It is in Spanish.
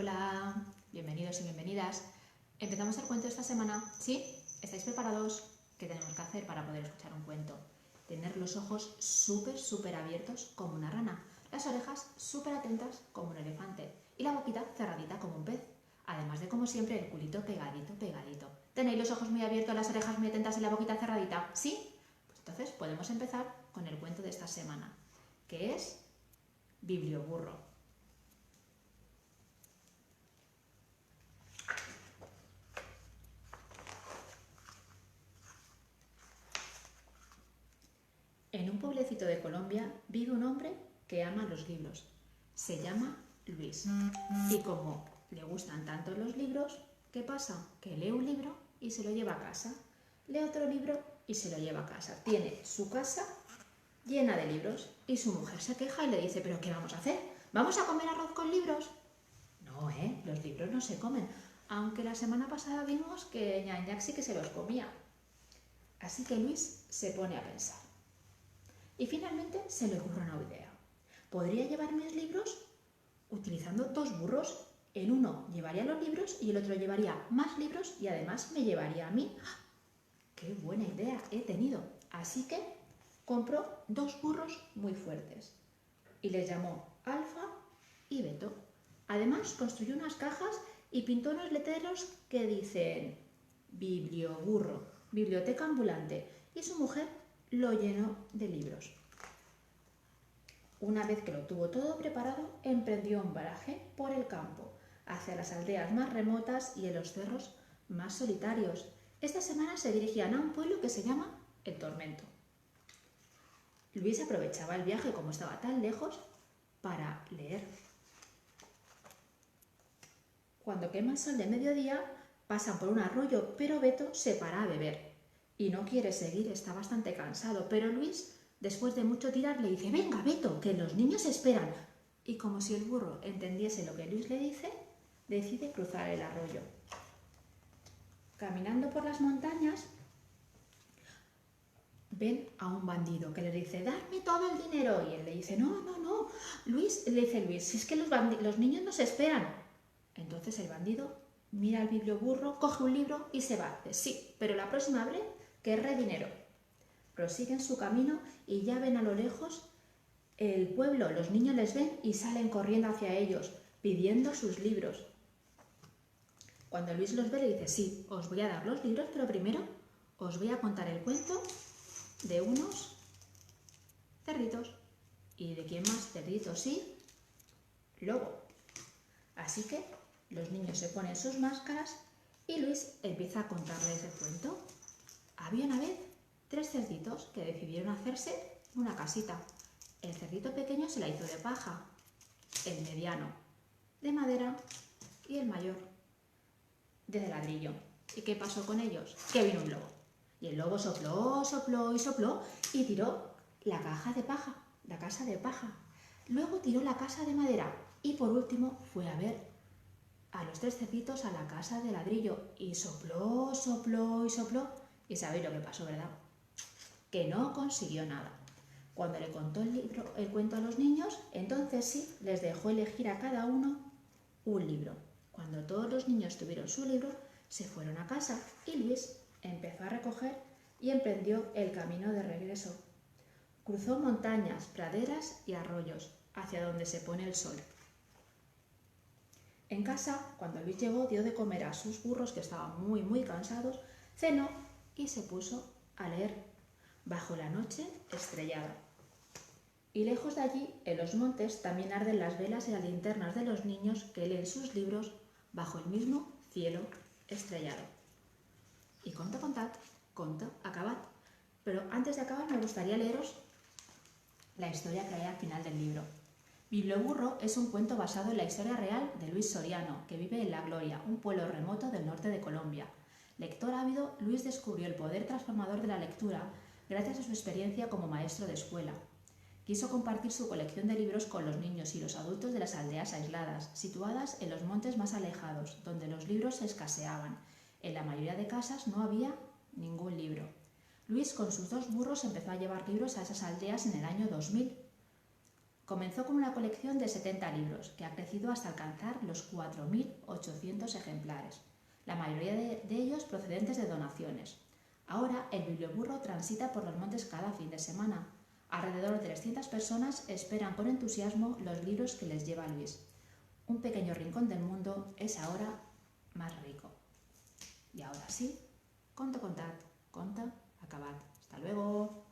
Hola, bienvenidos y bienvenidas. ¿Empezamos el cuento esta semana? ¿Sí? ¿Estáis preparados? ¿Qué tenemos que hacer para poder escuchar un cuento? Tener los ojos súper abiertos como una rana, las orejas súper atentas como un elefante y la boquita cerradita como un pez. Además de, como siempre, el culito pegadito. ¿Tenéis los ojos muy abiertos, las orejas muy atentas y la boquita cerradita? ¿Sí? Pues entonces podemos empezar con el cuento de esta semana, que es Biblioburro. En un pueblecito de Colombia vive un hombre que ama los libros. Se llama Luis. Y como le gustan tanto los libros, ¿qué pasa? Que lee un libro y se lo lleva a casa. Lee otro libro y se lo lleva a casa. Tiene su casa llena de libros y su mujer se queja y le dice: ¿pero qué vamos a hacer? ¿Vamos a comer arroz con libros? No, los libros no se comen. Aunque la semana pasada vimos que Ñañac sí que se los comía. Así que Luis se pone a pensar. Y finalmente se le ocurre una idea. ¿Podría llevar mis libros utilizando dos burros? En uno llevaría los libros y el otro llevaría más libros y además me llevaría a mí. ¡Qué buena idea he tenido! Así que compró dos burros muy fuertes y les llamó Alfa y Beto. Además construyó unas cajas y pintó unos letreros que dicen Biblioburro, biblioteca ambulante, y su mujer lo llenó de libros. Una vez que lo tuvo todo preparado, emprendió un viaje por el campo, hacia las aldeas más remotas y en los cerros más solitarios. Esta semana se dirigían a un pueblo que se llama El Tormento. Luis aprovechaba el viaje, como estaba tan lejos, para leer. Cuando quema el sol de mediodía, pasan por un arroyo, pero Beto se para a beber y no quiere seguir, está bastante cansado, pero Luis, después de mucho tirar, le dice: venga, Beto, que los niños esperan. Y como si el burro entendiese lo que Luis le dice, decide cruzar el arroyo. Caminando por las montañas, ven a un bandido que le dice: dadme todo el dinero. Y él le dice: no, Luis, le dice Luis, si es que los niños nos esperan. Entonces el bandido mira al biblioburro, coge un libro y se va. Dice: sí, pero la próxima vez querré dinero. Prosiguen su camino y ya ven a lo lejos el pueblo. Los niños les ven y salen corriendo hacia ellos, pidiendo sus libros. Cuando Luis los ve, le dice: sí, os voy a dar los libros, pero primero os voy a contar el cuento de unos cerditos. ¿Y de quién más? Cerditos, sí, lobo. Así que los niños se ponen sus máscaras y Luis empieza a contarles el cuento. Había una vez 3 cerditos que decidieron hacerse una casita. El cerdito pequeño se la hizo de paja, el mediano de madera y el mayor de ladrillo. ¿Y qué pasó con ellos? Que vino un lobo. Y el lobo sopló y tiró la casa de paja. Luego tiró la casa de madera y por último fue a ver a los 3 cerditos a la casa de ladrillo y sopló. Y sabéis lo que pasó, ¿verdad? Que no consiguió nada. Cuando le contó el cuento a los niños, entonces sí, les dejó elegir a cada uno un libro. Cuando todos los niños tuvieron su libro, se fueron a casa y Luis empezó a recoger y emprendió el camino de regreso. Cruzó montañas, praderas y arroyos, hacia donde se pone el sol. En casa, cuando Luis llegó, dio de comer a sus burros, que estaban muy cansados, cenó y se puso a leer bajo la noche estrellada. Y lejos de allí, en los montes, también arden las velas y las linternas de los niños que leen sus libros bajo el mismo cielo estrellado. Y conto acabad. Pero antes de acabar me gustaría leeros la historia que hay al final del libro. Biblioburro es un cuento basado en la historia real de Luis Soriano, que vive en La Gloria, un pueblo remoto del norte de Colombia. Lector ávido, Luis descubrió el poder transformador de la lectura gracias a su experiencia como maestro de escuela. Quiso compartir su colección de libros con los niños y los adultos de las aldeas aisladas, situadas en los montes más alejados, donde los libros escaseaban. En la mayoría de casas no había ningún libro. Luis con sus 2 burros empezó a llevar libros a esas aldeas en el año 2000. Comenzó con una colección de 70 libros, que ha crecido hasta alcanzar los 4.800 ejemplares, la mayoría de ellos procedentes de donaciones. Ahora el biblioburro transita por los montes cada fin de semana. Alrededor de 300 personas esperan con entusiasmo los libros que les lleva Luis. Un pequeño rincón del mundo es ahora más rico. I ara sí, conte contat, conte acabat. Hasta luego.